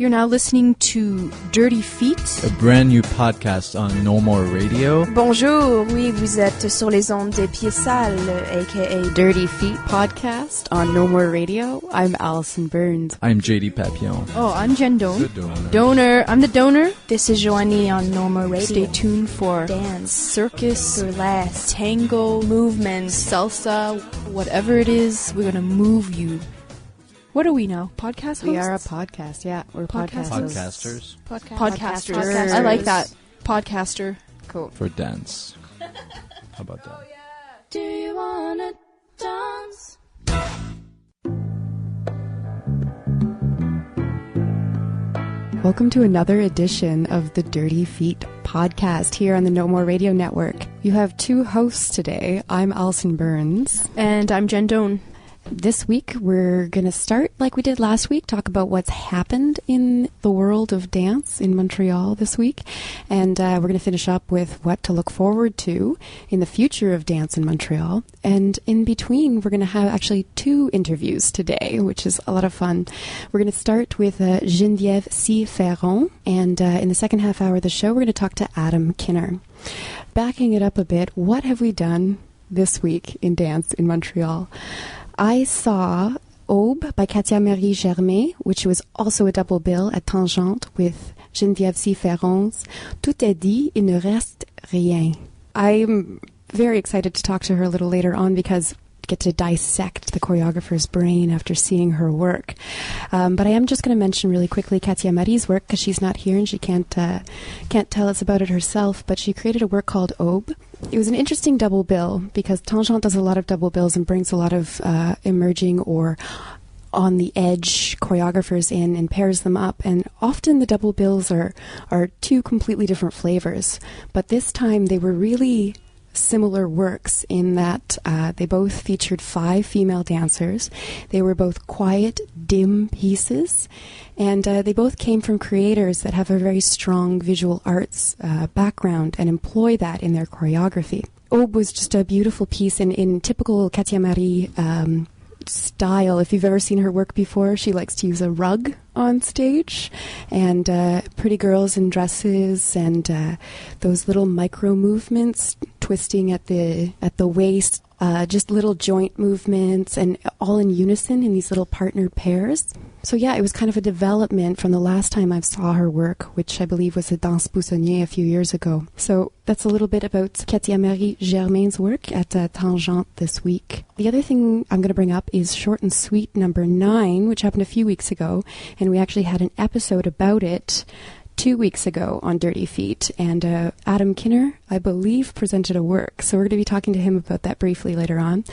You're now listening to Dirty Feet, a brand new podcast on No More Radio. Bonjour, oui, vous êtes sur les ondes des pieds sales, aka Dirty Feet podcast on No More Radio. I'm Allison Burns. I'm JD Papillon. Oh, I'm Jen Doan. The Donor. I'm the donor. This is Joanie on No More Radio. Stay tuned for dance, circus, burlesque, tango, movements, salsa, whatever it is, we're gonna move you. What are we now? Podcast hosts? We are a podcast, yeah. We're Podcasters. Podcasters. I like that. Podcaster. Cool. For dance. How about that? Oh, yeah. Do you wanna dance? Welcome to another edition of the Dirty Feet podcast here on the No More Radio Network. You have two hosts today. I'm Allison Burns. And I'm Jen Doan. This week, we're going to start like we did last week, talk about what's happened in the world of dance in Montreal this week. And we're going to finish up with what to look forward to in the future of dance in Montreal. And in between, we're going to have actually two interviews today, which is a lot of fun. We're going to start with Geneviève C. Ferron. And in the second half hour of the show, we're going to talk to Adam Kinner. Backing it up a bit, what have we done this week in dance in Montreal? I saw Aube by Katia-Marie Germain, which was also a double bill at Tangente with Geneviève C. Ferron's Tout est dit, il ne reste rien. I'm very excited to talk to her a little later on because I get to dissect the choreographer's brain after seeing her work. But I am just going to mention really quickly Katia-Marie's work because she's not here and she can't tell us about it herself, but she created a work called Aube. It was an interesting double bill because Tangente does a lot of double bills and brings a lot of emerging or on the edge choreographers in and pairs them up. And often the double bills are two completely different flavors. But this time they were really similar works in that they both featured 5 female dancers. They were both quiet, dim pieces, and they both came from creators that have a very strong visual arts background and employ that in their choreography. Aube was just a beautiful piece in typical Katia-Marie style. If you've ever seen her work before, she likes to use a rug on stage and pretty girls in dresses and those little micro movements twisting at the waist, just little joint movements and all in unison in these little partner pairs. So yeah, it was kind of a development from the last time I saw her work, which I believe was at Danse Poussonnier a few years ago. So that's a little bit about Katia-Marie Germain's work at Tangente this week. The other thing I'm going to bring up is Short and Sweet number 9, which happened a few weeks ago, and we actually had an episode about it 2 weeks ago on Dirty Feet, and Adam Kinner, I believe, presented a work. So we're going to be talking to him about that briefly later on.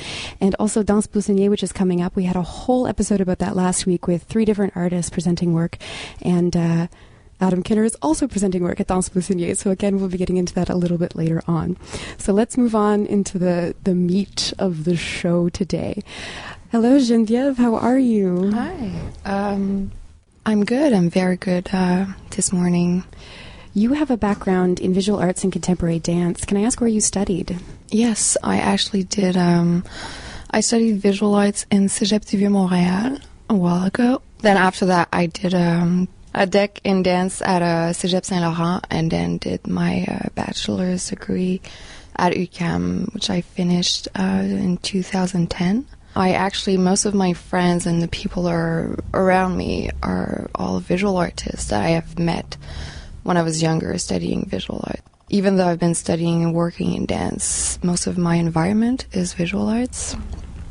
And also Danse Poussonnier, which is coming up. We had a whole episode about that last week with 3 different artists presenting work. And Adam Kinner is also presenting work at Danse Poussonnier. So again, we'll be getting into that a little bit later on. So let's move on into the meat of the show today. Hello, Geneviève. How are you? Hi. I'm good. I'm very good this morning. You have a background in visual arts and contemporary dance. Can I ask where you studied? Yes, I actually did. I studied visual arts in Cégep du Vieux-Montréal a while ago. Then after that, I did a DEC in dance at Cégep Saint-Laurent and then did my bachelor's degree at UQAM, which I finished in 2010. Most of my friends and the people around me are all visual artists that I have met when I was younger studying visual art. Even though I've been studying and working in dance, most of my environment is visual arts.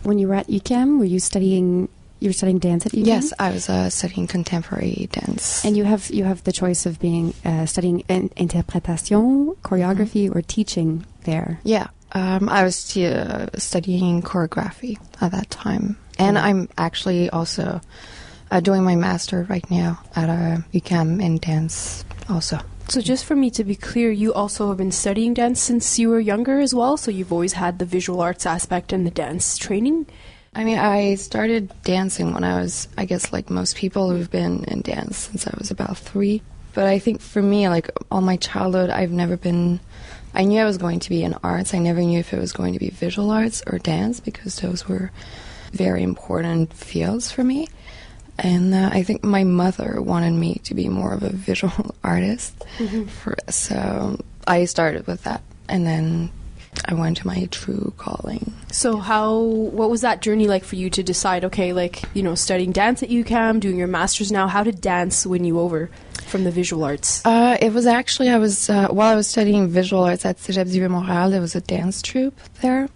When you were at UQAM, you were studying dance at UQAM? Yes, I was studying contemporary dance. And you have the choice of being studying interpretation, choreography, or teaching there. Yeah. I was studying choreography at that time. And I'm actually also doing my master right now at UQAM in dance also. So just for me to be clear, you also have been studying dance since you were younger as well? So you've always had the visual arts aspect and the dance training? I mean, I started dancing when I was, I guess, like most people who've been in dance since I was about 3. But I think for me, like all my childhood, I knew I was going to be in arts. I never knew if it was going to be visual arts or dance because those were very important fields for me. And I think my mother wanted me to be more of a visual artist. So I started with that. And then I went to my true calling. So what was that journey like for you to decide, okay, like, studying dance at UQAM, doing your master's now, how did dance win you over from the visual arts? It was actually, while I was studying visual arts at Cégep du Vieux-Montréal, there was a dance troupe there.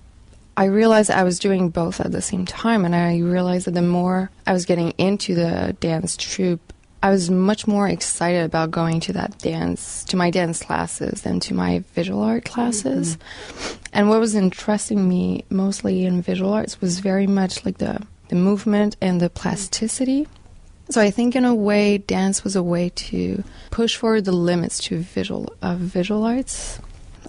I realized I was doing both at the same time, and I realized that the more I was getting into the dance troupe, I was much more excited about going to my dance classes than to my visual art classes. And what was interesting me mostly in visual arts was very much like the movement and the plasticity. So I think in a way, dance was a way to push forward the limits to visual arts.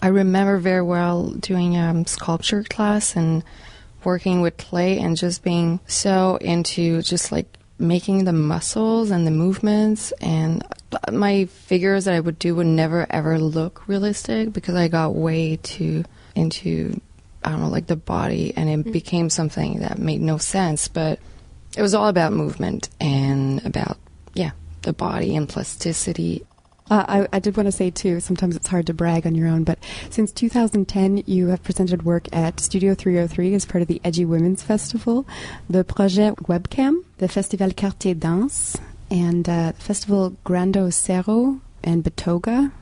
I remember very well doing a sculpture class and working with clay and just being so into just like making the muscles and the movements, and my figures that I would do would never ever look realistic because I got way too into, I don't know, like the body, and it became something that made no sense. But it was all about movement and about, the body and plasticity. I did want to say, too, sometimes it's hard to brag on your own, but since 2010, you have presented work at Studio 303 as part of the Edgy Women's Festival, the Projet Webcam, the Festival Quartier Danse, and the Festival Grando Cerro and Batoga.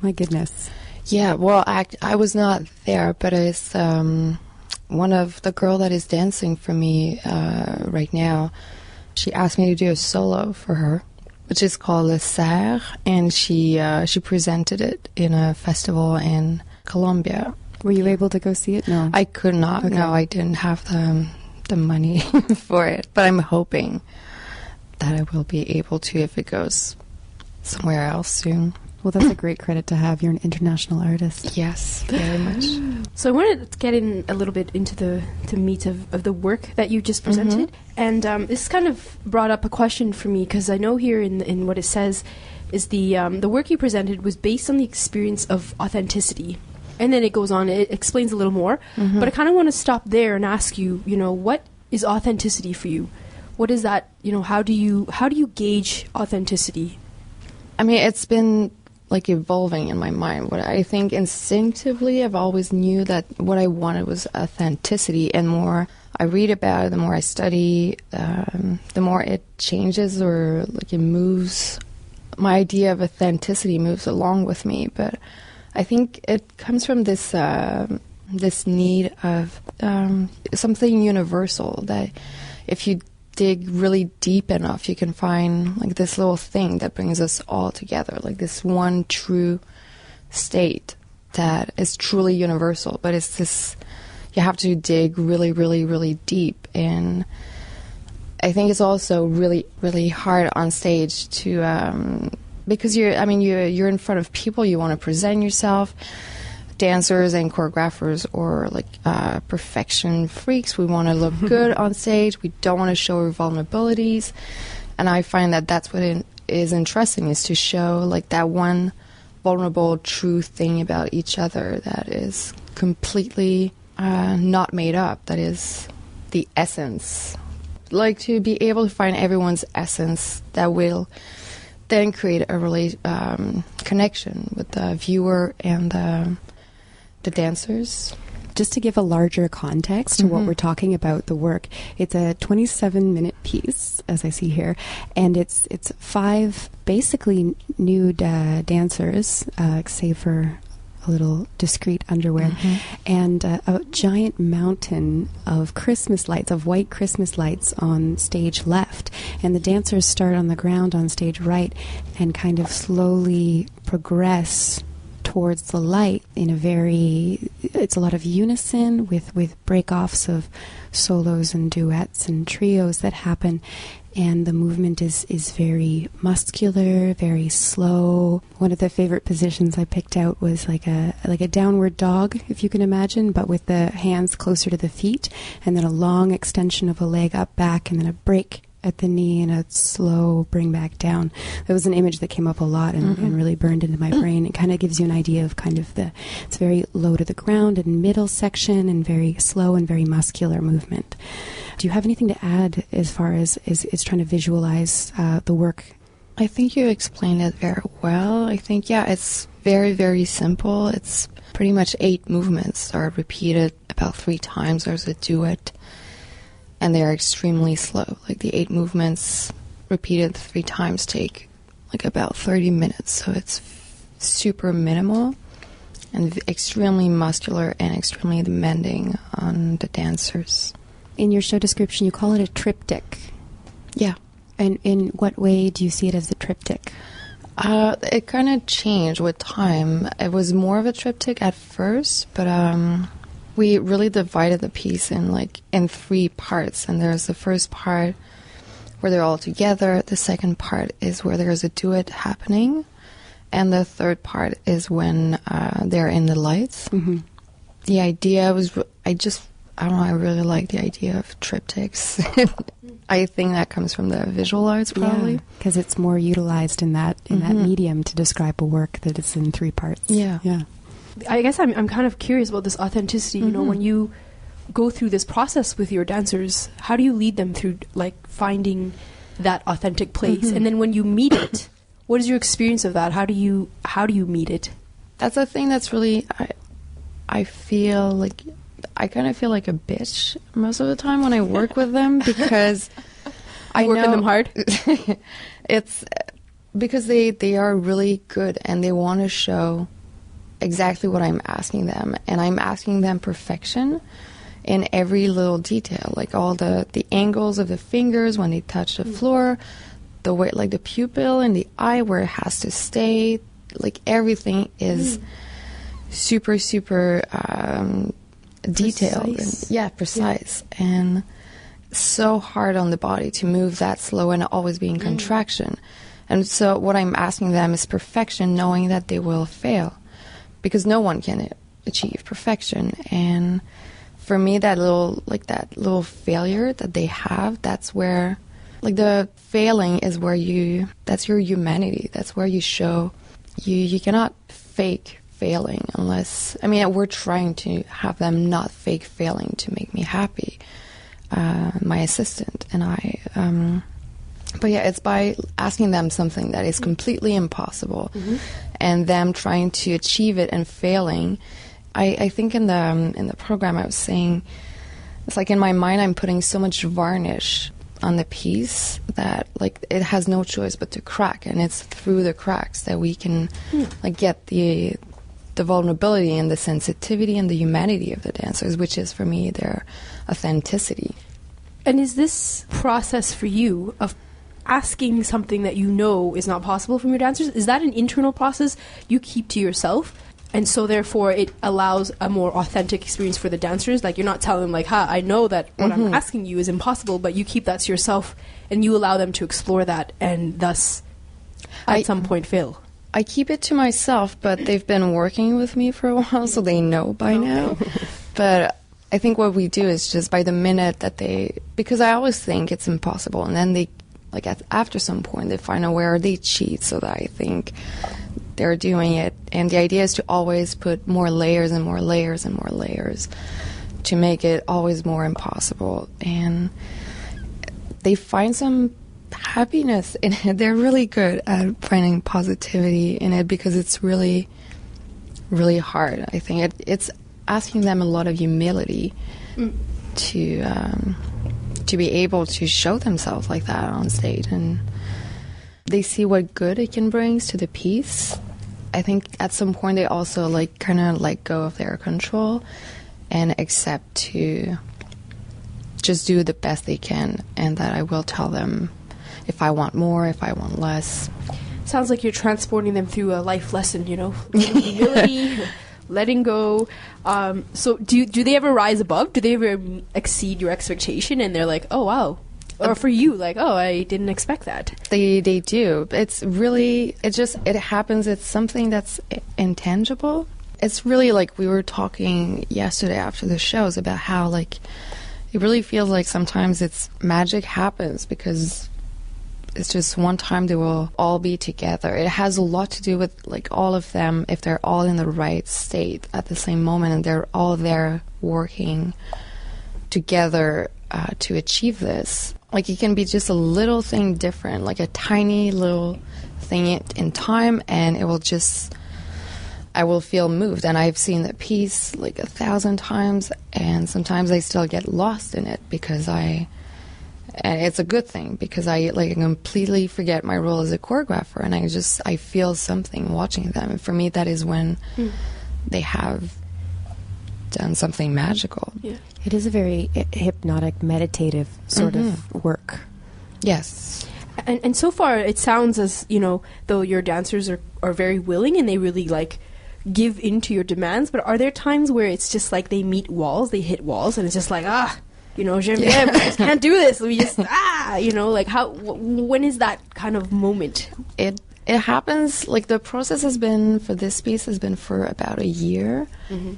My goodness. Yeah, well, I was not there, but it's one of the girl that is dancing for me right now. She asked me to do a solo for her, which is called Le Serre, and she presented it in a festival in Colombia. Were you able to go see it? No. I could not. Okay. No, I didn't have the money for it, but I'm hoping that I will be able to if it goes somewhere else soon. Well, that's a great credit to have. You're an international artist. Yes, very much. So I wanted to get in a little bit into the meat of the work that you just presented. And this kind of brought up a question for me, because I know here in what it says is the work you presented was based on the experience of authenticity. And then it goes on, it explains a little more. But I kind of want to stop there and ask you, what is authenticity for you? What is that, how do you gauge authenticity? I mean, it's been like evolving in my mind. What I think instinctively, I've always knew that what I wanted was authenticity, and more I read about it, the more I study, the more it changes or like it moves. My idea of authenticity moves along with me, but I think it comes from this need of something universal, that if you dig really deep enough, you can find like this little thing that brings us all together, like this one true state that is truly universal. But it's this, you have to dig really, really, really deep. And I think it's also really, really hard on stage to, because you're in front of people, you want to present yourself. Dancers and choreographers, or like perfection freaks, we want to look good on stage. We don't want to show our vulnerabilities, and I find that that's what is interesting, is to show like that one vulnerable, true thing about each other that is completely not made up. That is the essence. Like to be able to find everyone's essence that will then create a connection with the viewer and the dancers. Just to give a larger context to what we're talking about, the work, it's a 27-minute piece, as I see here, and it's 5 basically nude dancers, save for a little discreet underwear, and a giant mountain of Christmas lights, of white Christmas lights on stage left, and the dancers start on the ground on stage right and kind of slowly progress towards the light in it's a lot of unison with break-offs of solos and duets and trios that happen, and the movement is very muscular, very slow. One of the favorite positions I picked out was like a downward dog, if you can imagine, but with the hands closer to the feet, and then a long extension of a leg up back, and then a break at the knee and a slow bring back down. That was an image that came up a lot and really burned into my brain. It kind of gives you an idea of kind of it's very low to the ground and middle section and very slow and very muscular movement. Do you have anything to add as far as is trying to visualize the work? I think you explained it very well. I think, it's very, very simple. It's pretty much 8 movements are repeated about 3 times. There's a duet, and they are extremely slow. Like the 8 movements repeated 3 times take like about 30 minutes. So it's super minimal and extremely muscular and extremely demanding on the dancers. In your show description, you call it a triptych. Yeah. And in what way do you see it as a triptych? It kind of changed with time. It was more of a triptych at first, but we really divided the piece in 3 parts. And there's the first part where they're all together. The second part is where there's a duet happening. And the third part is when they're in the lights. Mm-hmm. The idea was, I don't know, I really like the idea of triptychs. I think that comes from the visual arts, probably. Because it's more utilized in that medium to describe a work that is in 3 parts. Yeah. I guess I'm kind of curious about this authenticity. You know, when you go through this process with your dancers, how do you lead them through finding that authentic place? And then when you meet it, what is your experience of that? How do you meet it? That's a thing that's really, I feel like, I kind of feel like a bitch most of the time when I work with them, because I know working them hard. It's because they are really good and they want to show exactly what I'm asking them, and I'm asking them perfection in every little detail, like all the angles of the fingers when they touch the floor, the way, like the pupil and the eye where it has to stay, like everything is super, super detailed. And, precise. Yeah. And so hard on the body to move that slow and always be in contraction. And so what I'm asking them is perfection, knowing that they will fail, because no one can achieve perfection. And for me, that little failure that they have, that's where, like, the failing is where that's your humanity. That's where you show you cannot fake failing unless, we're trying to have them not fake failing to make me happy, my assistant and I. But yeah, it's by asking them something that is completely impossible and them trying to achieve it and failing. I think in the program I was saying, it's like in my mind I'm putting so much varnish on the piece that like it has no choice but to crack, and it's through the cracks that we can like get the vulnerability and the sensitivity and the humanity of the dancers, which is for me their authenticity. And is this process for you of asking something that you know is not possible from your dancers, is that an internal process you keep to yourself? And so therefore it allows a more authentic experience for the dancers? Like, you're not telling them, like, I know that what I'm asking you is impossible, but you keep that to yourself and you allow them to explore that and thus at some point fail. I keep it to myself, but they've been working with me for a while, so they know by now. But I think what we do is just by the minute that because I always think it's impossible, and then they, like after some point, they find out where they cheat, so that I think they're doing it. And the idea is to always put more layers and more layers and more layers to make it always more impossible. And they find some happiness in it. They're really good at finding positivity in it because it's really, really hard. I think it's asking them a lot of humility to be able to show themselves like that on stage, and they see what good it can bring to the piece. I think at some point they also like kind of let go of their control and accept to just do the best they can, and that I will tell them if I want more, if I want less. Sounds like you're transporting them through a life lesson, you know, humility, letting go. So do they ever rise above? Do they ever exceed your expectation and they're like, oh, wow? Or for you, like, oh, I didn't expect that. They do. It's really, it happens. It's something that's intangible. It's really like we were talking yesterday after the shows about how, like, it really feels like sometimes it's magic happens because it's just one time they will all be together. It has a lot to do with, like, all of them, if they're all in the right state at the same moment and they're all there working together to achieve this. Like, it can be just a little thing different, like a tiny little thing in time, and it will just, I will feel moved. And I've seen the piece like 1,000 times, and sometimes I still get lost in it because and it's a good thing, because I like completely forget my role as a choreographer, and I feel something watching them. And for me, that is when they have done something magical. Yeah. It is a very hypnotic, meditative sort of work. Yes. And so far, it sounds as, though your dancers are very willing and they really, like, give into your demands, but are there times where it's just like they hit walls, and it's just like, Geneviève, we just can't do this. We just, like, when is that kind of moment? It happens, like, the process for this piece has been for about a year,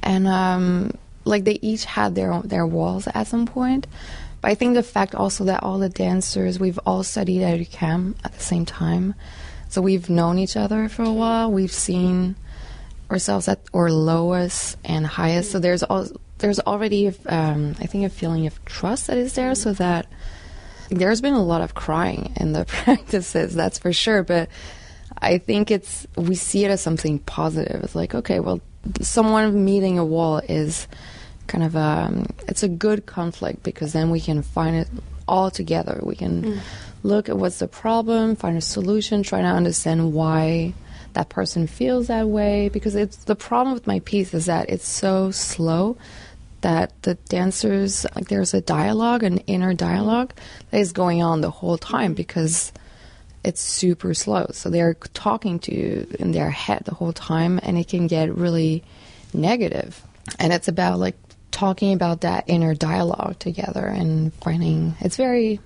and like, they each had their walls at some point. But I think the fact also that all the dancers, we've all studied at UQAM at the same time, so we've known each other for a while. We've seen ourselves at our lowest and highest, so there's already I think a feeling of trust that is there, so that there's been a lot of crying in the practices, that's for sure. But I think we see it as something positive. It's like, okay, well, someone meeting a wall is kind of it's a good conflict, because then we can find it all together. We can look at what's the problem, find a solution, try to understand why that person feels that way. Because the problem with my piece is that it's so slow that the dancers, like, there's a dialogue, an inner dialogue that is going on the whole time, because it's super slow. So they're talking to you in their head the whole time, and it can get really negative. And it's about, like, talking about that inner dialogue together and finding, it's very,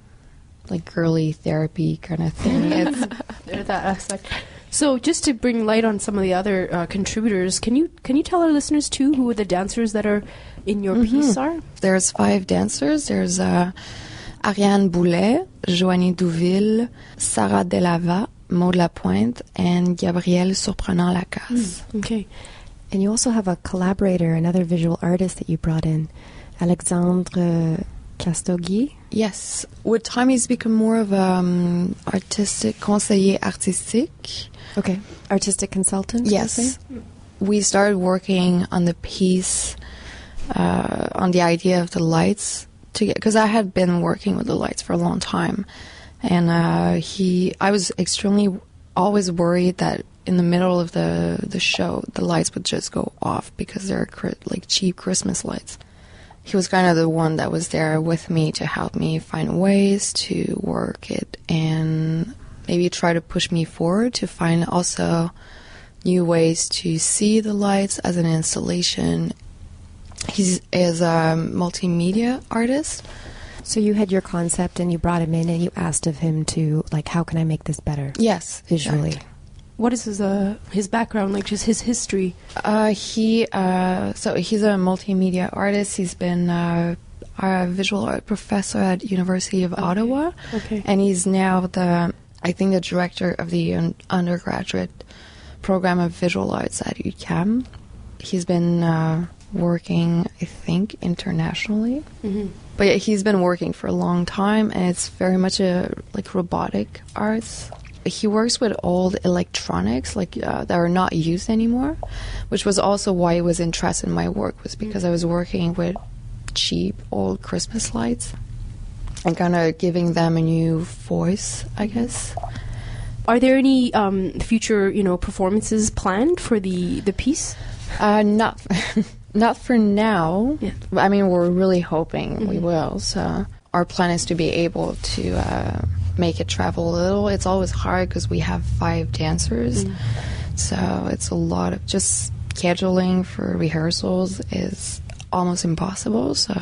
like, girly therapy kind of thing. It's There's that aspect. So just to bring light on some of the other contributors, can you tell our listeners too who the dancers that are in your piece are? There's 5 dancers. There's Ariane Boulet, Joanie Douville, Sarah Delava, Maud Lapointe, and Gabrielle Surprenant-Lacasse. Okay. And you also have a collaborator, another visual artist that you brought in, Alexandre Castogui. Yes. With time, he's become more of artistic, conseiller artistique. Okay. Artistic consultant? Yes. We started working on the piece, on the idea of the lights, because I had been working with the lights for a long time. And I was extremely always worried that in the middle of the show, the lights would just go off, because they're like cheap Christmas lights. He was kind of the one that was there with me to help me find ways to work it, and maybe try to push me forward to find also new ways to see the lights as an installation. He is a multimedia artist. So you had your concept and you brought him in and you asked of him to, like, how can I make this better? Yes, visually. exactly. What is his background, like, just his history? So he's a multimedia artist. He's been a visual art professor at University of Ottawa. Okay. And he's now the director of the undergraduate program of visual arts at UQAM. He's been working, I think, internationally. But yeah, he's been working for a long time, and it's very much like robotic arts. He works with old electronics, that are not used anymore, which was also why he was interested in my work, was because I was working with cheap old Christmas lights and kind of giving them a new voice, I guess. Are there any future, performances planned for the piece? Not for now. Yeah. I mean, we're really hoping we will. So our plan is to be able to make it travel a little. It's always hard because we have 5 dancers. So it's a lot of just scheduling for rehearsals is almost impossible. So,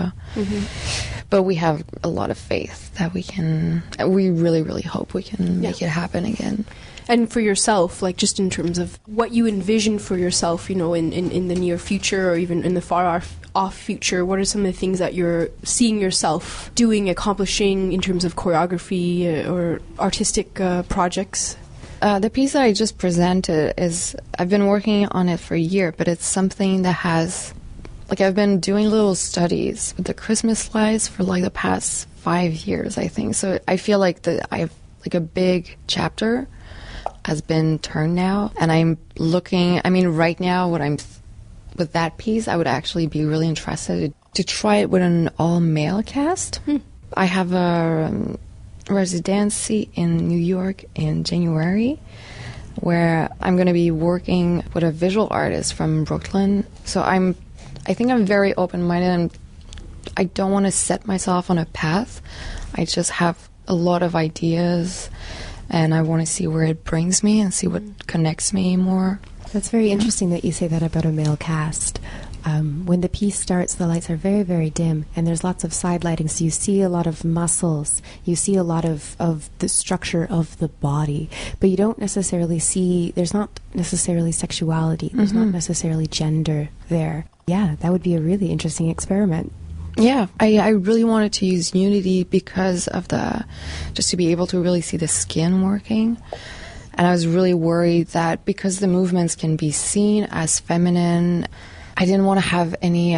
but we have a lot of faith that we really, really hope we can make it happen again. And for yourself, like, just in terms of what you envision for yourself, in the near future or even in the far off future, what are some of the things that you're seeing yourself doing, accomplishing in terms of choreography or artistic projects? The piece that I just presented I've been working on it for a year, but it's something that has like I've been doing little studies with the Christmas lights for like the past 5 years, I think. So I feel like that I've like a big chapter has been turned now, and I'm looking. I mean, right now, with that piece, I would actually be really interested to try it with an all-male cast. I have a residency in New York in January, where I'm going to be working with a visual artist from Brooklyn. So I think I'm very open-minded, and I don't want to set myself on a path. I just have a lot of ideas, and I want to see where it brings me and see what connects me more. That's very interesting that you say that about a male cast. When the piece starts, the lights are very, very dim, and there's lots of side lighting, so you see a lot of muscles, you see a lot of the structure of the body, but you don't necessarily see, there's not necessarily sexuality, there's not necessarily gender there. Yeah, that would be a really interesting experiment. Yeah, I really wanted to use Unity because of just to be able to really see the skin working. And I was really worried that because the movements can be seen as feminine, I didn't want to have any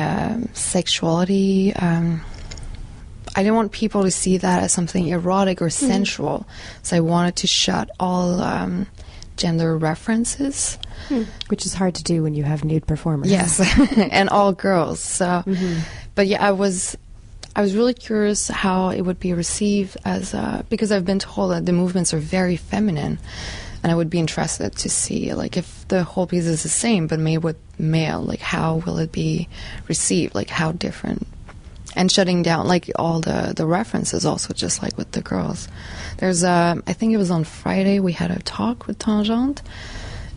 sexuality. I didn't want people to see that as something erotic or sensual. So I wanted to shut all gender references. Which is hard to do when you have nude performers. Yes, and all girls. So, but yeah, I was really curious how it would be received as because I've been told that the movements are very feminine, and I would be interested to see like if the whole piece is the same but made with male, like how will it be received, like how different, and shutting down like all the references also, just like with the girls. There's I think it was on Friday we had a talk with Tangente.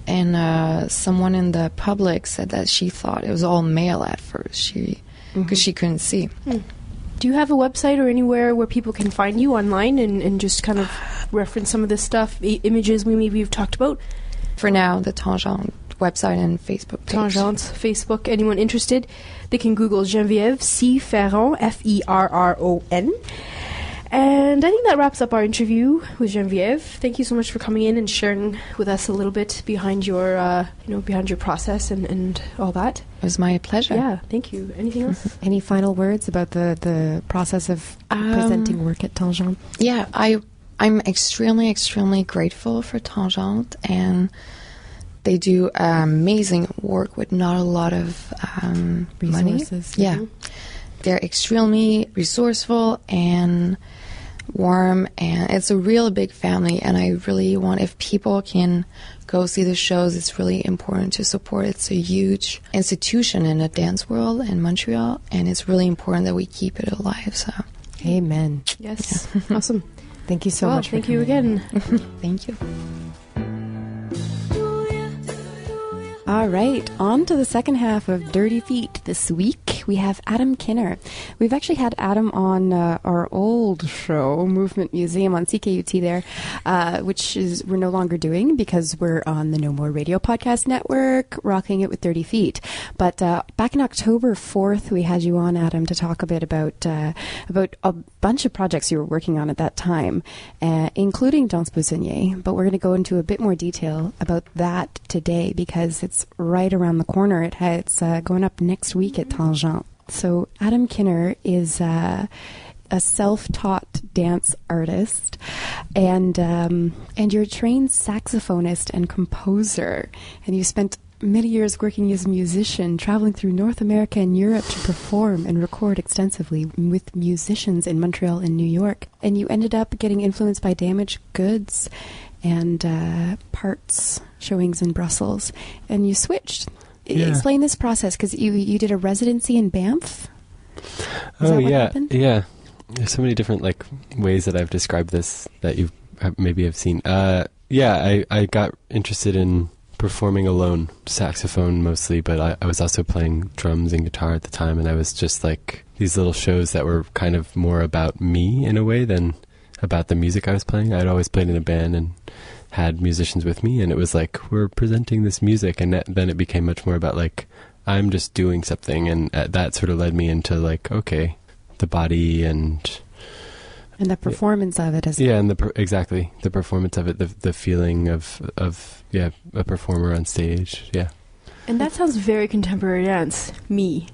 And someone in the public said that she thought it was all male at first, because she couldn't see. Do you have a website or anywhere where people can find you online and just kind of reference some of this stuff, images we've talked about? For now, the Tangente website and Facebook page. Tangente's Facebook. Anyone interested, they can Google Geneviève C. Ferron, Ferron. And I think that wraps up our interview with Geneviève. Thank you so much for coming in and sharing with us a little bit behind your, behind your process and all that. It was my pleasure. Yeah, thank you. Anything else? Any final words about the process of presenting work at Tangente? Yeah, I'm extremely, extremely grateful for Tangente, and they do amazing work with not a lot of resources. Money. Yeah, they're extremely resourceful and warm, and it's a real big family, and I really want, if people can go see the shows, it's really important to support. It's a huge institution in the dance world in Montreal, and it's really important that we keep it alive. So, amen. Yes. Awesome. Thank you so much. Thank you again. Thank you. All right, on to the second half of Dirty Feet. This week, we have Adam Kinner. We've actually had Adam on our old show, Movement Museum, on CKUT there, which is we're no longer doing because we're on the No More Radio Podcast Network, rocking it with Dirty Feet. But back in October 4th, we had you on, Adam, to talk a bit about a bunch of projects you were working on at that time, including Danse Buissonnier. But we're going to go into a bit more detail about that today because it's right around the corner. It's going up next week at Tangente. So Adam Kinner is a self-taught dance artist, and you're a trained saxophonist and composer, and you spent many years working as a musician, traveling through North America and Europe to perform and record extensively with musicians in Montreal and New York. And you ended up getting influenced by Damaged Goods and parts showings in Brussels, and you switched. Yeah. Explain this process, because you did a residency in Banff. Happened? Yeah. There's so many different ways that I've described this that you maybe have seen. I got interested in performing alone, saxophone mostly, but I was also playing drums and guitar at the time, and I was just these little shows that were kind of more about me in a way than about the music I was playing. I'd always played in a band and had musicians with me, and it was we're presenting this music, and then it became much more about I'm just doing something, and that sort of led me into okay, the body and the performance of it as and exactly the performance of it, the feeling of a performer on stage. Yeah. And that sounds very contemporary dance. Me.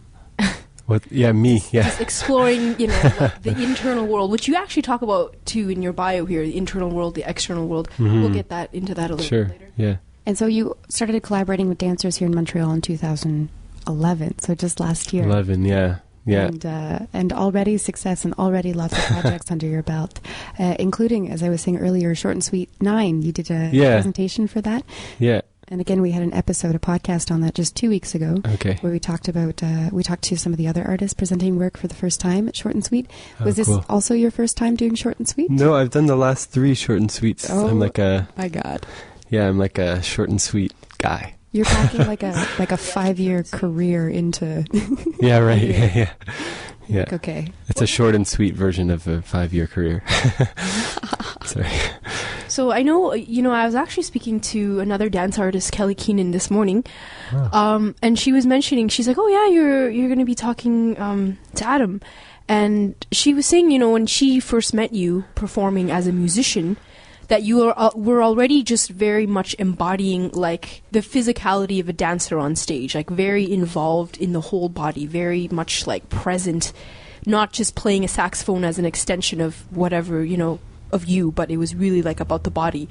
What? Yeah, me. Yeah. Just exploring, like the internal world, which you actually talk about too in your bio here, the internal world, the external world. Mm-hmm. We'll get into that a little bit later. Yeah. And so you started collaborating with dancers here in Montreal in 2011, so just last year. 11, yeah. Yeah. And already success and already lots of projects under your belt, including, as I was saying earlier, Short and Sweet 9. You did a presentation for that. Yeah. And again, we had an episode, a podcast on that just 2 weeks ago, where we talked to some of the other artists presenting work for the first time at Short and Sweet. Was this also your first time doing Short and Sweet? No, I've done the last 3 Short and Sweets. Oh, I'm like my God. Yeah, I'm like a Short and Sweet guy. You're packing like a 5-year career into. Yeah, right. Yeah. Okay. It's a short and sweet version of a 5-year career. Sorry. So I know, I was actually speaking to another dance artist, Kelly Keenan, this morning, and she was mentioning, she's like, "Oh yeah, you're going to be talking to Adam," and she was saying, when she first met you performing as a musician, that you were already just very much embodying like the physicality of a dancer on stage, like very involved in the whole body, very much like present, not just playing a saxophone as an extension of whatever, of you, but it was really like about the body.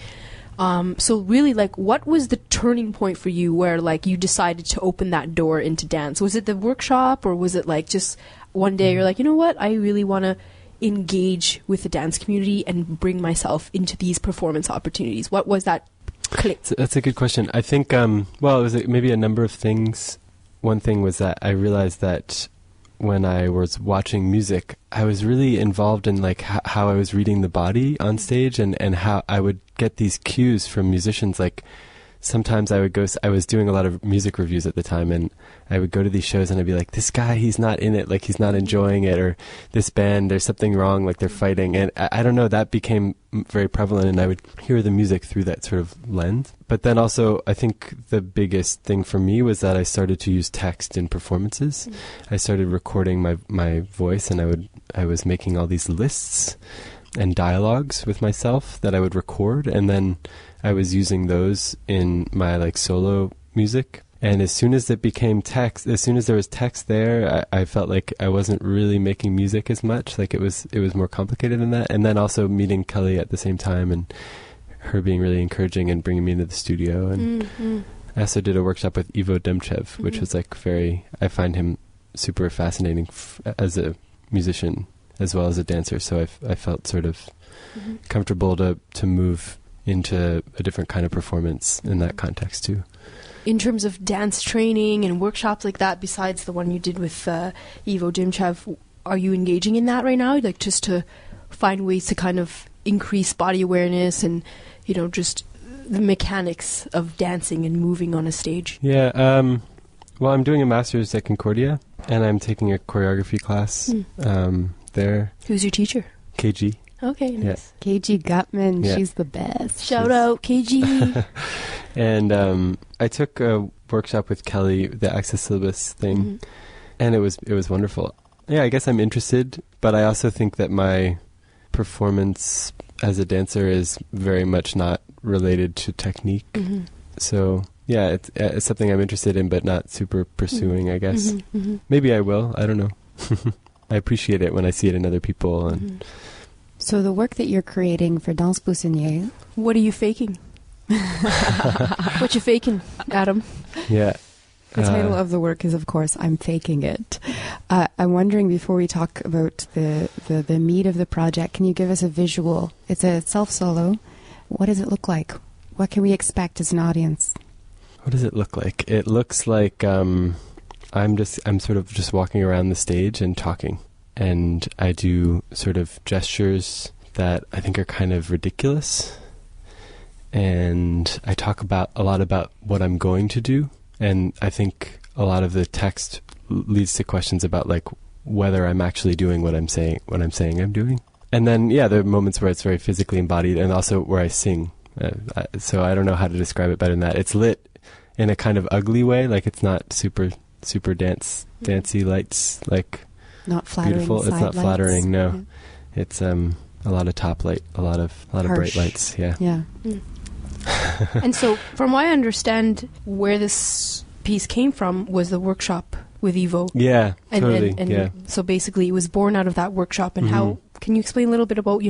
So really, like, what was the turning point for you where like you decided to open that door into dance? Was it the workshop, or was it like just one day you're like, you know what, I really want to engage with the dance community and bring myself into these performance opportunities? What was that click? That's a good question. I think, it was maybe a number of things. One thing was that I realized that when I was watching music, I was really involved in like how I was reading the body on stage, and how I would get these cues from musicians. Like sometimes I was doing a lot of music reviews at the time, and I would go to these shows and I'd be like, this guy, he's not in it, like he's not enjoying it, or this band, there's something wrong, like they're fighting. And I don't know, that became very prevalent, and I would hear the music through that sort of lens. But then also, I think the biggest thing for me was that I started to use text in performances. I started recording my voice, and I was making all these lists and dialogues with myself that I would record, and then I was using those in my like solo music. And as soon as it became text, as soon as there was text there, I felt like I wasn't really making music as much. Like it was more complicated than that. And then also meeting Kelly at the same time, and her being really encouraging and bringing me into the studio. And I also did a workshop with Ivo Demchev, which was like I find him super fascinating as a musician as well as a dancer. So I felt sort of comfortable to move into a different kind of performance in that context too. In terms of dance training and workshops like that, besides the one you did with Ivo Demchev, are you engaging in that right now? Like just to find ways to kind of increase body awareness and, just the mechanics of dancing and moving on a stage? Yeah. Well, I'm doing a master's at Concordia, and I'm taking a choreography class there. Who's your teacher? KG. Okay, nice. Yeah. KG Gutman, she's the best. Shout out, KG. And I took a workshop with Kelly, the Access Syllabus thing, and it was wonderful. Yeah, I guess I'm interested, but I also think that my performance as a dancer is very much not related to technique. So, yeah, it's something I'm interested in, but not super pursuing, I guess. Maybe I will. I don't know. I appreciate it when I see it in other people. And So the work that you're creating for Danse Poussinière... What are you faking? What you faking, Adam? Yeah. The title of the work is, of course, I'm Faking It. I'm wondering, before we talk about the meat of the project, can you give us a visual? It's a self-solo. What does it look like? What can we expect as an audience? What does it look like? It looks like I'm sort of just walking around the stage and talking. And I do sort of gestures that I think are kind of ridiculous. And I talk a lot about what I'm going to do. And I think a lot of the text leads to questions about like whether I'm actually doing what I'm saying I'm doing. And then, yeah, there are moments where it's very physically embodied, and also where I sing. So I don't know how to describe it better than that. It's lit in a kind of ugly way, like it's not super dancey lights, like not flattering. Beautiful. It's not lights. Flattering. No, it's a lot of top light, a lot of bright lights. Yeah. Yeah. And so, from what I understand, where this piece came from was the workshop with Ivo. Yeah, totally. So basically it was born out of that workshop. And how, can you explain a little bit about,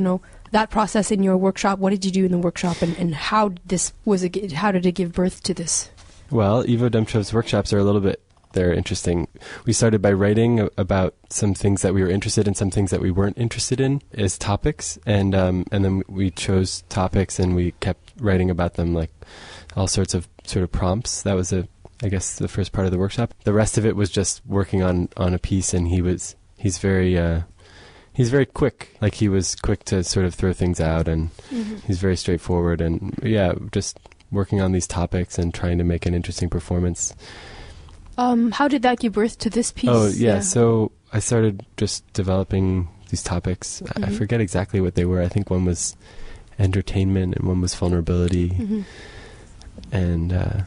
that process in your workshop? What did you do in the workshop, and how did it give birth to this? Well, Ivo Demchev's workshops are they're interesting. We started by writing about some things that we were interested in, some things that we weren't interested in as topics, and then we chose topics and we kept writing about them, like all sorts of sort of prompts. That was I guess the first part of the workshop. The rest of it was just working on a piece, and he's very quick. Like, he was quick to sort of throw things out, and he's very straightforward, and just working on these topics and trying to make an interesting performance. How did that give birth to this piece? Oh, yeah. So I started just developing these topics. I forget exactly what they were. I think one was entertainment and one was vulnerability. And I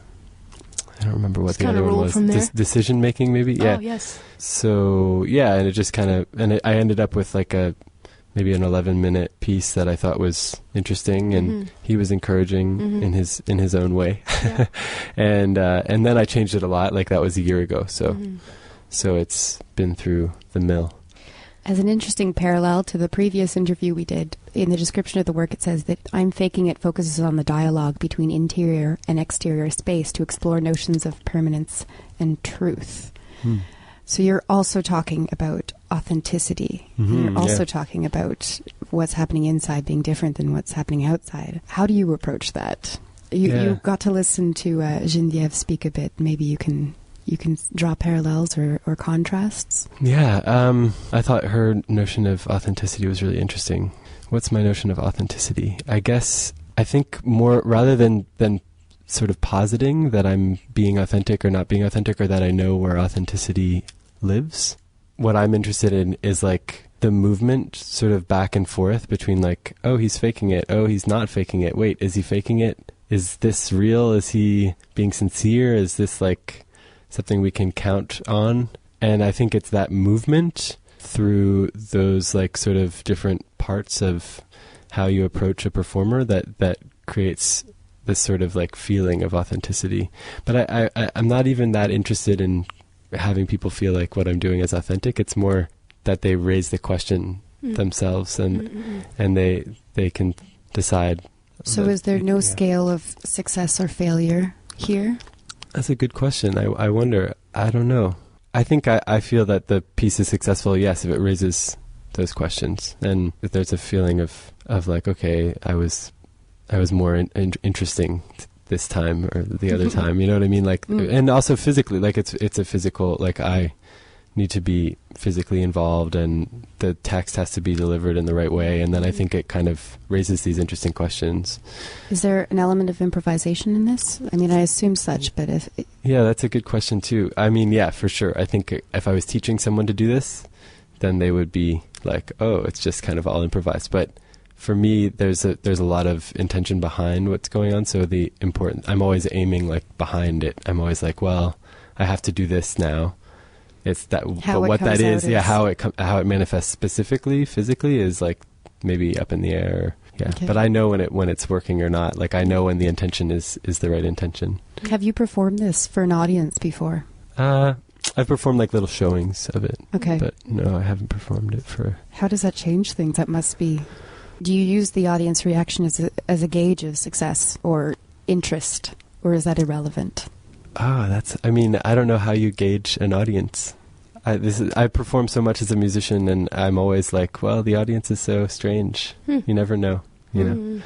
don't remember what the other one was. Decision making, maybe? Yeah. Oh, yes. So, yeah, and it just kind of... And I ended up with like maybe an 11-minute piece that I thought was interesting, and he was encouraging in his own way. Yeah. and then I changed it a lot. Like, that was a year ago, so it's been through the mill. As an interesting parallel to the previous interview we did, in the description of the work it says that I'm Faking It focuses on the dialogue between interior and exterior space to explore notions of permanence and truth. So you're also talking about authenticity. You're also talking about what's happening inside being different than what's happening outside. How do you approach that? You got to listen to Geneviève speak a bit. Maybe you can draw parallels or contrasts. Yeah, I thought her notion of authenticity was really interesting. What's my notion of authenticity? I think more, rather than sort of positing that I'm being authentic or not being authentic, or that I know where authenticity lives, what I'm interested in is like the movement sort of back and forth between like, oh, he's faking it, oh, he's not faking it, wait, is he faking it? Is this real? Is he being sincere? Is this like something we can count on? And I think it's that movement through those like sort of different parts of how you approach a performer that creates this sort of like feeling of authenticity. But I'm not even that interested in having people feel like what I'm doing is authentic. It's more that they raise the question themselves, and they can decide. So is there no scale of success or failure here? That's a good question. I wonder. I don't know. I think I feel that the piece is successful, yes, if it raises those questions. And if there's a feeling of like, okay, I was more interesting this time or the other time, you know what I mean? Like, and also physically, like it's a physical, like I need to be physically involved, and the text has to be delivered in the right way. And then I think it kind of raises these interesting questions. Is there an element of improvisation in this? I mean, I assume such, but yeah, that's a good question too. I mean, yeah, for sure. I think if I was teaching someone to do this, then they would be like, oh, it's just kind of all improvised. But for me, there's a lot of intention behind what's going on. So I'm always aiming like behind it. I'm always like, well, I have to do this now. It's that, but what that is, how it manifests specifically, physically, is like maybe up in the air. Yeah, okay. But I know when it's working or not. Like I know when the intention is the right intention. Have you performed this for an audience before? I've performed like little showings of it. Okay, but no, I haven't performed it for. How does that change things? That must be. Do you use the audience reaction as a gauge of success or interest, or is that irrelevant? I mean, I don't know how you gauge an audience. I perform so much as a musician, and I'm always like, well, the audience is so strange. You never know, you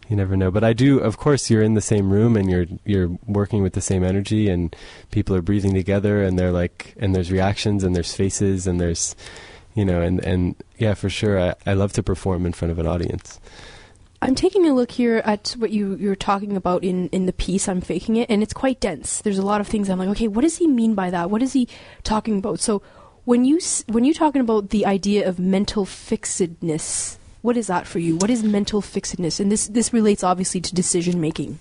never know. But I do, of course, you're in the same room and you're working with the same energy, and people are breathing together, and they're like, and there's reactions and there's faces and there's, and yeah, for sure. I love to perform in front of an audience. I'm taking a look here at what you're talking about in the piece, I'm Faking It, and it's quite dense. There's a lot of things I'm like, okay, what does he mean by that? What is he talking about? So when you're talking about the idea of mental fixedness, what is that for you? What is mental fixedness? And this relates obviously to decision making.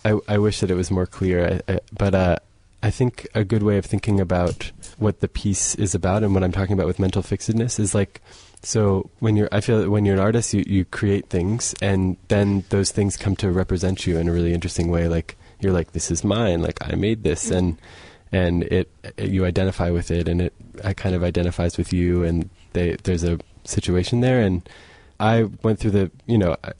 I wish that it was more clear, but I think a good way of thinking about what the piece is about and what I'm talking about with mental fixedness is like, so I feel that when you're an artist, you create things, and then those things come to represent you in a really interesting way. Like you're like, this is mine, like I made this, and and you identify with it, and it kind of identifies with you, and there's a situation there. And I went through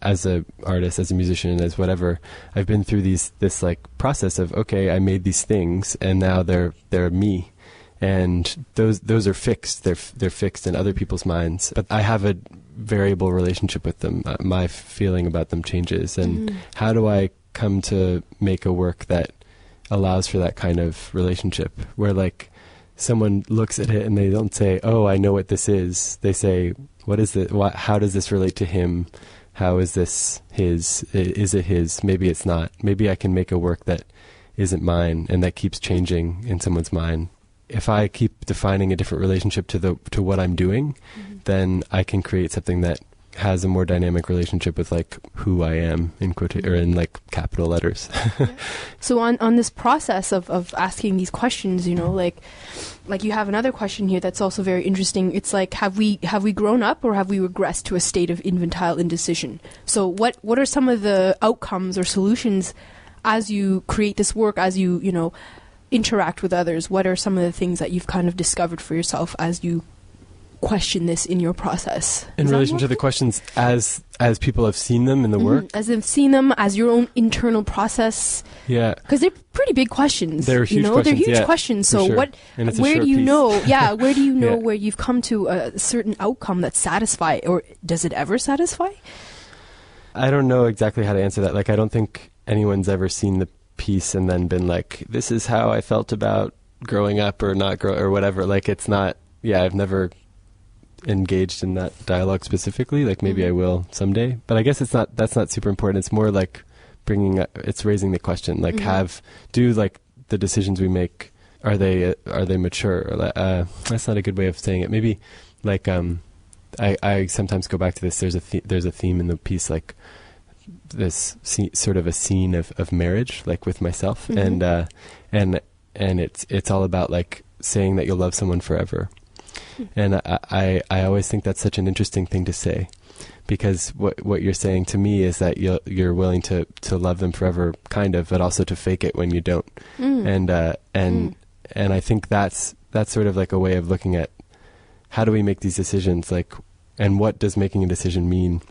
as a artist, as a musician, as whatever, I've been through this like process of, okay, I made these things, and now they're me. And those are fixed. They're fixed in other people's minds. But I have a variable relationship with them. My feeling about them changes. And how do I come to make a work that allows for that kind of relationship, where like someone looks at it and they don't say, "Oh, I know what this is." They say, "What is it? How does this relate to him? How is this his? Is it his? Maybe it's not. Maybe I can make a work that isn't mine and that keeps changing in someone's mind." If I keep defining a different relationship to what I'm doing, then I can create something that has a more dynamic relationship with like who I am or in like capital letters. So on this process of asking these questions, like you have another question here that's also very interesting. It's like, have we grown up, or have we regressed to a state of infantile indecision? So what are some of the outcomes or solutions as you create this work, as you interact with others? What are some of the things that you've kind of discovered for yourself as you question this in your process? In relation to the questions as people have seen them in the work? As they've seen them, as your own internal process? Yeah. Because they're pretty big questions. They're huge questions. They're huge questions. So sure. Where do you know where you've come to a certain outcome that's satisfying, or does it ever satisfy? I don't know exactly how to answer that. Like, I don't think anyone's ever seen the piece and then been like, this is how I felt about growing up or not or whatever. Like, it's not, I've never engaged in that dialogue specifically. Like, maybe I will someday, but I guess that's not super important. It's more like it's raising the question, like, do like the decisions we make, are they mature? Or, that's not a good way of saying it. Maybe like, I sometimes go back to this. There's a theme in the piece, like this sort of a scene of marriage, like with myself, and it's all about like saying that you'll love someone forever. And I always think that's such an interesting thing to say, because what you're saying to me is that you're willing to love them forever, kind of, but also to fake it when you don't. And I think that's sort of like a way of looking at how do we make these decisions, like, and what does making a decision mean?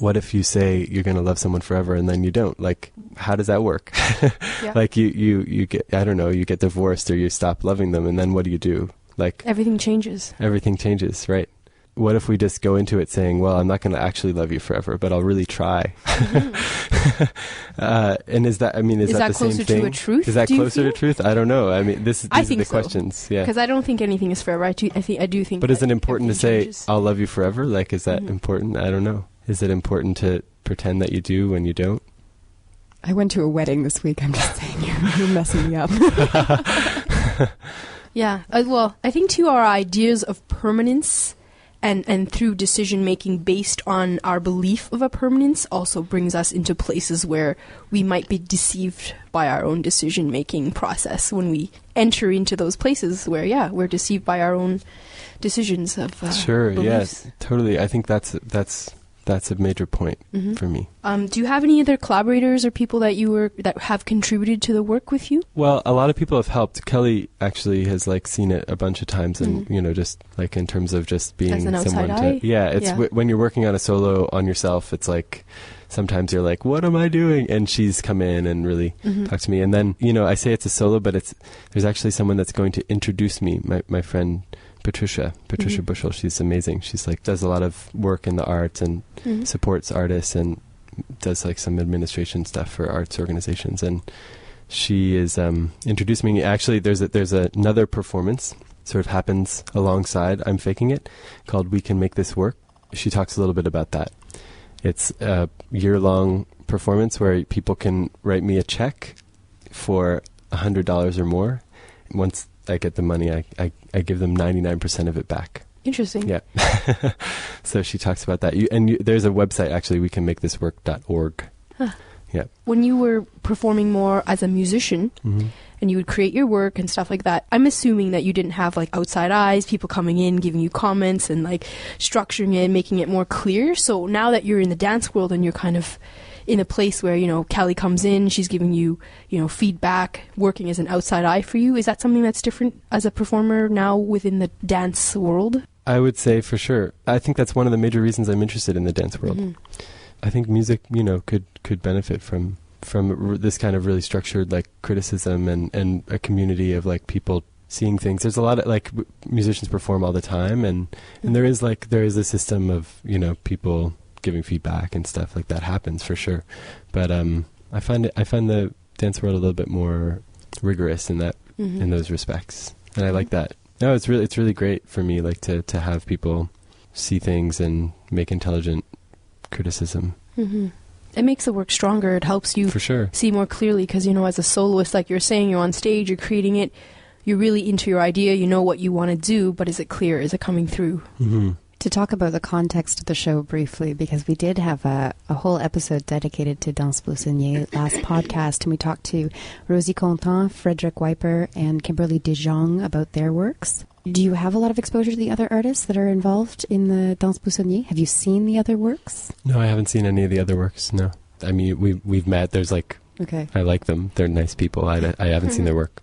What if you say you're going to love someone forever and then you don't? Like, how does that work? Like you get, I don't know, you get divorced or you stop loving them, and then what do you do? Like, everything changes, right? What if we just go into it saying, well, I'm not going to actually love you forever, but I'll really try. And is that the same thing? To a truth? Is that closer to truth? I don't know. I mean, these are the questions. Yeah. Because I don't think anything is forever. I do think. But is it important to say, I'll love you forever? Like, is that important? I don't know. Is it important to pretend that you do when you don't? I went to a wedding this week. I'm just saying, you're messing me up. Yeah. Well, I think too, our ideas of permanence and through decision making based on our belief of a permanence also brings us into places where we might be deceived by our own decision making process when we enter into those places where we're deceived by our own decisions of sure beliefs. Yes, totally. I think that's a major point for me. Do you have any other collaborators or people that have contributed to the work with you? Well, a lot of people have helped. Kelly actually has like seen it a bunch of times, and just like in terms of just being as an someone outside eye? When you're working on a solo on yourself, it's like sometimes you're like, what am I doing? And she's come in and really talked to me. And then I say it's a solo, but there's actually someone that's going to introduce me, my friend Patricia Bushel. She's amazing. She's like does a lot of work in the arts and supports artists and does like some administration stuff for arts organizations. And she is introduced me. Actually, there's another performance sort of happens alongside I'm Faking It called We Can Make This Work. She talks a little bit about that. It's a year-long performance where people can write me a check for $100 or more. Once I get the money, I give them 99% of it back. Interesting. Yeah. So she talks about that. There's a website, actually, wecanmakethiswork.org. Huh. Yeah. When you were performing more as a musician, and you would create your work and stuff like that, I'm assuming that you didn't have like outside eyes, people coming in, giving you comments and like structuring it, making it more clear. So now that you're in the dance world and you're kind of in a place where, Callie comes in, she's giving you, feedback, working as an outside eye for you. Is that something that's different as a performer now within the dance world? I would say for sure. I think that's one of the major reasons I'm interested in the dance world. Mm-hmm. I think music, could benefit from this kind of really structured like criticism and a community of like people seeing things. There's a lot of like musicians perform all the time, and there is a system of people giving feedback and stuff like that happens for sure. But I find the dance world a little bit more rigorous in that in those respects, and I like that. No, it's really great for me like to have people see things and make intelligent criticism. Mm-hmm. It makes the work stronger. It helps you for sure see more clearly because, as a soloist, like you're saying, you're on stage, you're creating it, you're really into your idea, you know what you want to do, but is it clear? Is it coming through? Mm-hmm. To talk about the context of the show briefly, because we did have a whole episode dedicated to Danse Blousonnier last podcast, and we talked to Rosie Contant, Frederick Wiper, and Kimberly DeJong about their works. Do you have a lot of exposure to the other artists that are involved in the Danse Blousonnier? Have you seen the other works? No, I haven't seen any of the other works, no. I mean, we've met, there's like, okay. I like them, they're nice people, I haven't seen their work.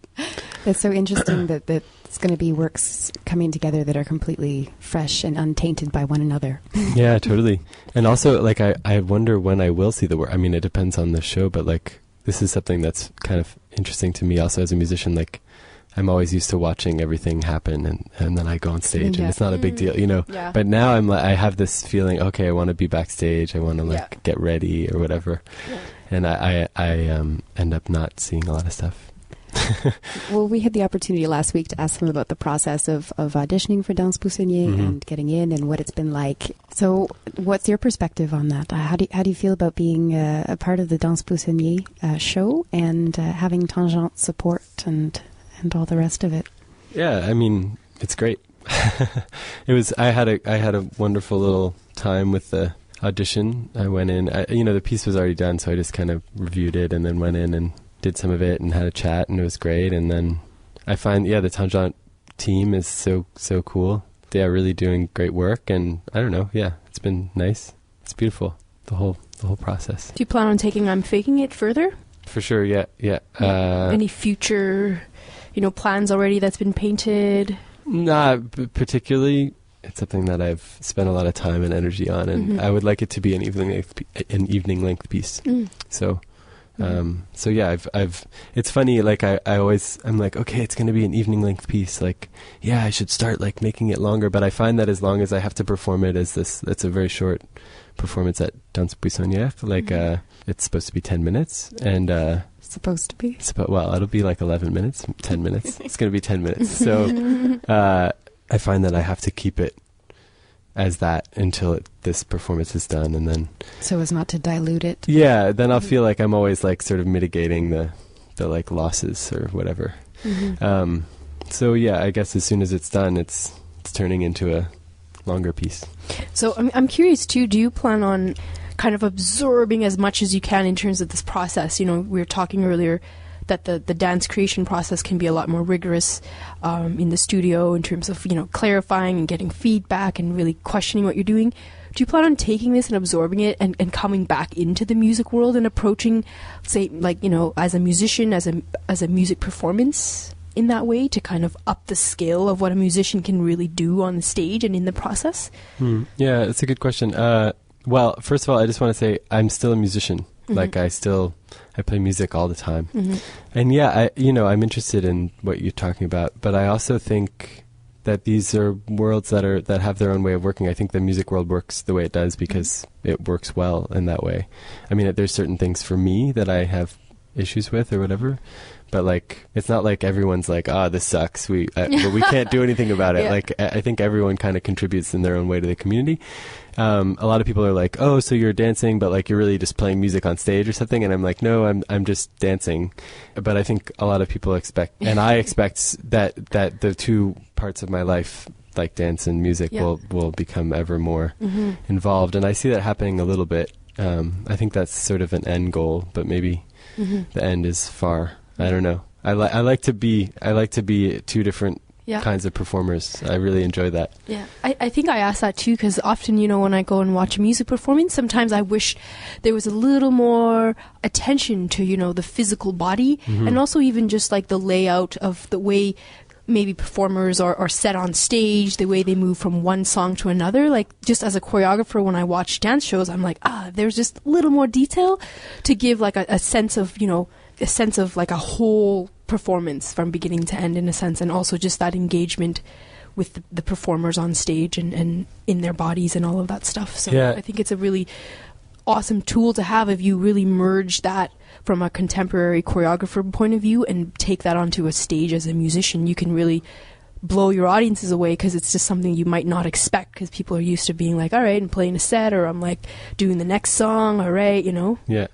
It's so interesting that it's going to be works coming together that are completely fresh and untainted by one another. Yeah, totally. And also, like, I wonder when I will see the work. I mean, it depends on the show, but, like, this is something that's kind of interesting to me also as a musician. Like, I'm always used to watching everything happen, and then I go on stage, and it's not a big deal, Yeah. But now I have this feeling, okay, I want to be backstage. I want to, get ready or whatever. Yeah. And I end up not seeing a lot of stuff. Well, we had the opportunity last week to ask them about the process of auditioning for Danse Blousonnier and getting in and what it's been like. So what's your perspective on that? How do you feel about being a part of the Danse Blousonnier show and having Tangente support and all the rest of it? Yeah, I mean, it's great. I had a wonderful little time with the audition. I went in, the piece was already done, so I just kind of reviewed it and then went in and did some of it and had a chat, and it was great. And then I find, the Tangente team is so cool. They are really doing great work, and I don't know, it's been nice. It's beautiful, the whole process. Do you plan on taking I'm Faking It further? For sure, yeah. Any future, plans already that's been painted? Not particularly. It's something that I've spent a lot of time and energy on, and I would like it to be an evening length piece. So I've it's funny, like I'm like, okay, it's going to be an evening length piece. Like, I should start like making it longer. But I find that as long as I have to perform it that's a very short performance at Danse Blousonnier. Like, it's supposed to be 10 minutes and, supposed to be? Well, it'll be like 11 minutes, 10 minutes. It's going to be 10 minutes. So, I find that I have to keep it as that until this performance is done, and then so as not to dilute it. Yeah, then I'll feel like I'm always like sort of mitigating the like losses or whatever. So I guess as soon as it's done, it's turning into a longer piece. So I'm curious too. Do you plan on kind of absorbing as much as you can in terms of this process? We were talking earlier that the dance creation process can be a lot more rigorous in the studio in terms of, clarifying and getting feedback and really questioning what you're doing. Do you plan on taking this and absorbing it and coming back into the music world and approaching, say, like, as a musician, as a music performance in that way to kind of up the scale of what a musician can really do on the stage and in the process? Yeah, it's a good question. Well, first of all, I just want to say I'm still a musician. Like I play music all the time. And I'm interested in what you're talking about, but I also think that these are worlds that have their own way of working. I think the music world works the way it does because it works well in that way. I mean, there's certain things for me that I have issues with or whatever, but like it's not like everyone's like, this sucks, but we can't do anything about it. Like I think everyone kind of contributes in their own way to the community. A lot of people are like, oh, so you're dancing, but like you're really just playing music on stage or something. And I'm like, no, I'm just dancing. But I think a lot of people expect, and I expect that the two parts of my life, like dance and music, will become ever more involved. And I see that happening a little bit. I think that's sort of an end goal, but maybe the end is far. I don't know. I like to be two different kinds of performers. I really enjoy that. Yeah, I think I ask that too because often, when I go and watch a music performance, sometimes I wish there was a little more attention to, the physical body and also even just like the layout of the way maybe performers are set on stage, the way they move from one song to another. Like just as a choreographer, when I watch dance shows, I'm like, there's just a little more detail to give like a sense of, a sense of like a whole performance from beginning to end in a sense, and also just that engagement with the performers on stage and in their bodies and all of that stuff. So I think it's a really awesome tool to have if you really merge that from a contemporary choreographer point of view and take that onto a stage as a musician. You can really blow your audiences away because it's just something you might not expect because people are used to being like, all right, I'm playing a set, or I'm like doing the next song, all right,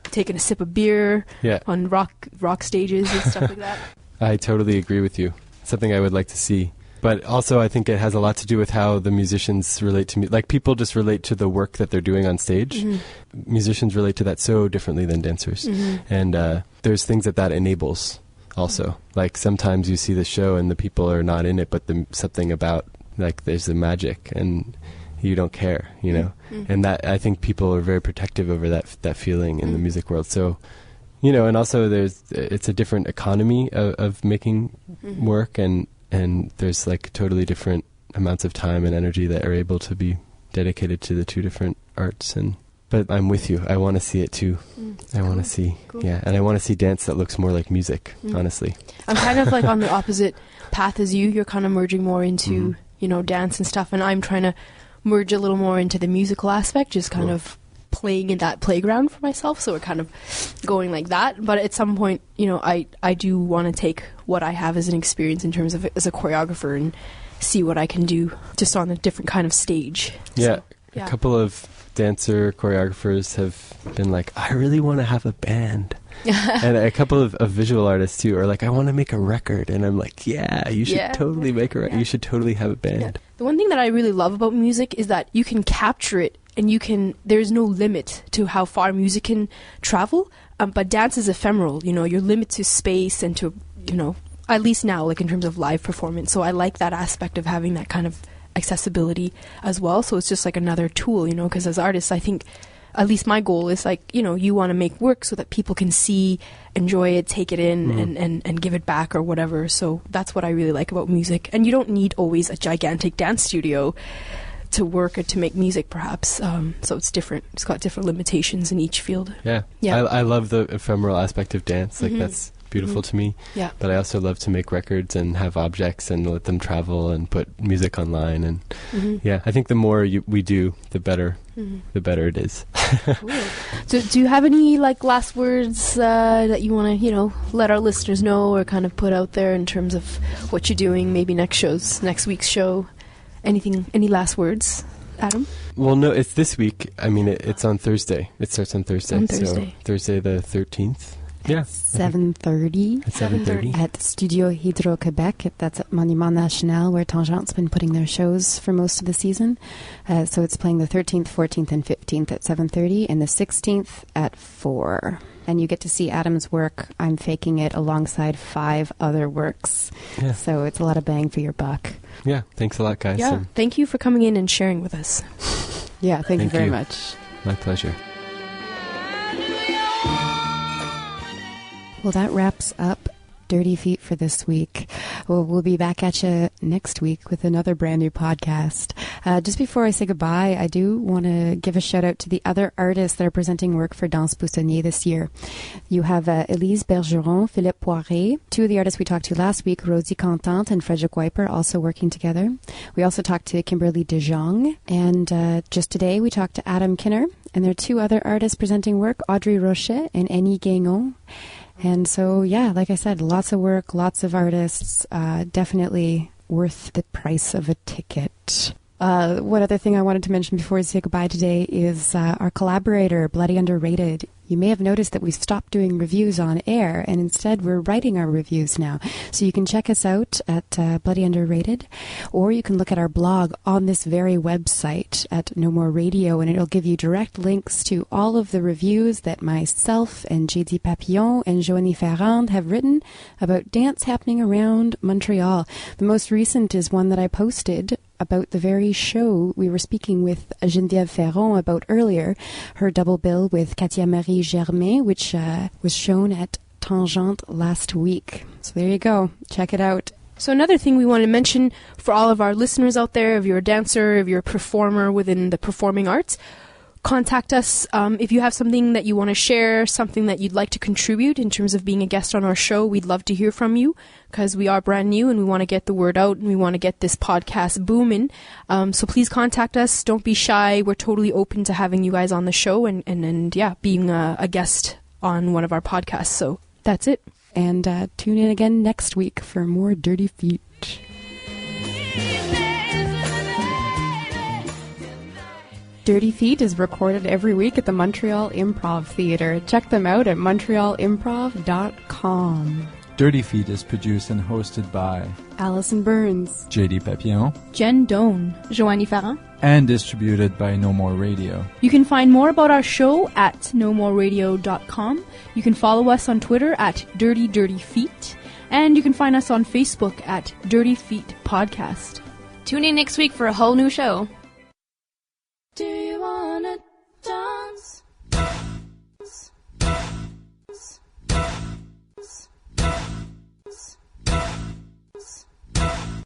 taking a sip of beer on rock stages and stuff like that. I totally agree with you. Something I would like to see. But also I think it has a lot to do with how the musicians relate to me. Like people just relate to the work that they're doing on stage. Musicians relate to that so differently than dancers. And there's things that enables also. Like sometimes you see the show and the people are not in it, but something about, like there's the magic and you don't care, And that, I think people are very protective over that feeling in the music world. So, and also it's a different economy of making work, and there's like totally different amounts of time and energy that are able to be dedicated to the two different arts. But I'm with you. I want to see it too. I want to see, and I want to see dance that looks more like music, honestly. I'm kind of like on the opposite path as you. You're kind of merging more into, dance and stuff, and I'm trying to merge a little more into the musical aspect, just kind of playing in that playground for myself. So we're kind of going like that. But at some point, I do want to take what I have as an experience in terms of as a choreographer and see what I can do just on a different kind of stage. Yeah. So, a couple of dancer choreographers have been like, I really want to have a band. And a couple of visual artists too are like, I want to make a record. And I'm like, you should totally make a record. You should totally have a band. The one thing that I really love about music is that you can capture it and there's no limit to how far music can travel. But dance is ephemeral, you're limited to space and to, at least now, like in terms of live performance. So I like that aspect of having that kind of accessibility as well. So it's just like another tool, because as artists, I think at least my goal is like, you want to make work so that people can see, enjoy it, take it in and give it back or whatever. So that's what I really like about music. And you don't need always a gigantic dance studio to work or to make music, perhaps. So it's different. It's got different limitations in each field. Yeah. I love the ephemeral aspect of dance. Like that's beautiful to me. Yeah. But I also love to make records and have objects and let them travel and put music online. And I think the more we do, the better. The better it is. Cool. So do you have any like last words that you want to, let our listeners know or kind of put out there in terms of what you're doing, maybe next week's show? Any last words, Adam? Well, no, it's this week. I mean, it's on Thursday. It starts on Thursday. So Thursday the 13th. Yeah. 7:30. At 7:30. At Studio Hydro-Québec. That's at Monument National, where Tangent's been putting their shows for most of the season. So it's playing the 13th, 14th, and 15th at 7:30, and the 16th at 4. And you get to see Adam's work, I'm Faking It, alongside 5 other works. Yeah. So it's a lot of bang for your buck. Yeah, thanks a lot, guys. Yeah, thank you for coming in and sharing with us. Yeah, thank you very much. My pleasure. Well, that wraps up Dirty Feet for this week. Well, we'll be back at you next week with another brand new podcast. Just before I say goodbye, I do want to give a shout out to the other artists that are presenting work for Danse Poussonnier this year. You have Elise Bergeron, Philippe Poiré, 2 of the artists we talked to last week, Rosie Cantante and Frederick Wiper, also working together. We also talked to Kimberly De Jong, and just today we talked to Adam Kinner, and there are 2 other artists presenting work, Audrey Rochet and Annie Guignon. And so, like I said, lots of work, lots of artists, definitely worth the price of a ticket. One other thing I wanted to mention before we say goodbye today is our collaborator, Bloody Underrated. You may have noticed that we've stopped doing reviews on air, and instead we're writing our reviews now. So you can check us out at Bloody Underrated, or you can look at our blog on this very website at No More Radio, and it'll give you direct links to all of the reviews that myself and J.D. Papillon and Joanie Ferron have written about dance happening around Montreal. The most recent is one that I posted about the very show we were speaking with Geneviève Ferron about earlier, her double bill with Katia Marie Germain, which was shown at Tangente last week. So there you go. Check it out. So another thing we want to mention for all of our listeners out there, if you're a dancer, if you're a performer within the performing arts, contact us if you have something that you want to share, something that you'd like to contribute in terms of being a guest on our show. We'd love to hear from you because we are brand new and we want to get the word out and we want to get this podcast booming. So please contact us. Don't be shy. We're totally open to having you guys on the show and being a guest on one of our podcasts. So that's it. And tune in again next week for more Dirty Feet. Dirty Feet is recorded every week at the Montreal Improv Theatre. Check them out at montrealimprov.com. Dirty Feet is produced and hosted by Alison Burns, J.D. Papillon, Jen Doan, Joanie Ferron. and distributed by No More Radio. You can find more about our show at nomoreradio.com. You can follow us on Twitter at Dirty Dirty Feet. And you can find us on Facebook at Dirty Feet Podcast. Tune in next week for a whole new show.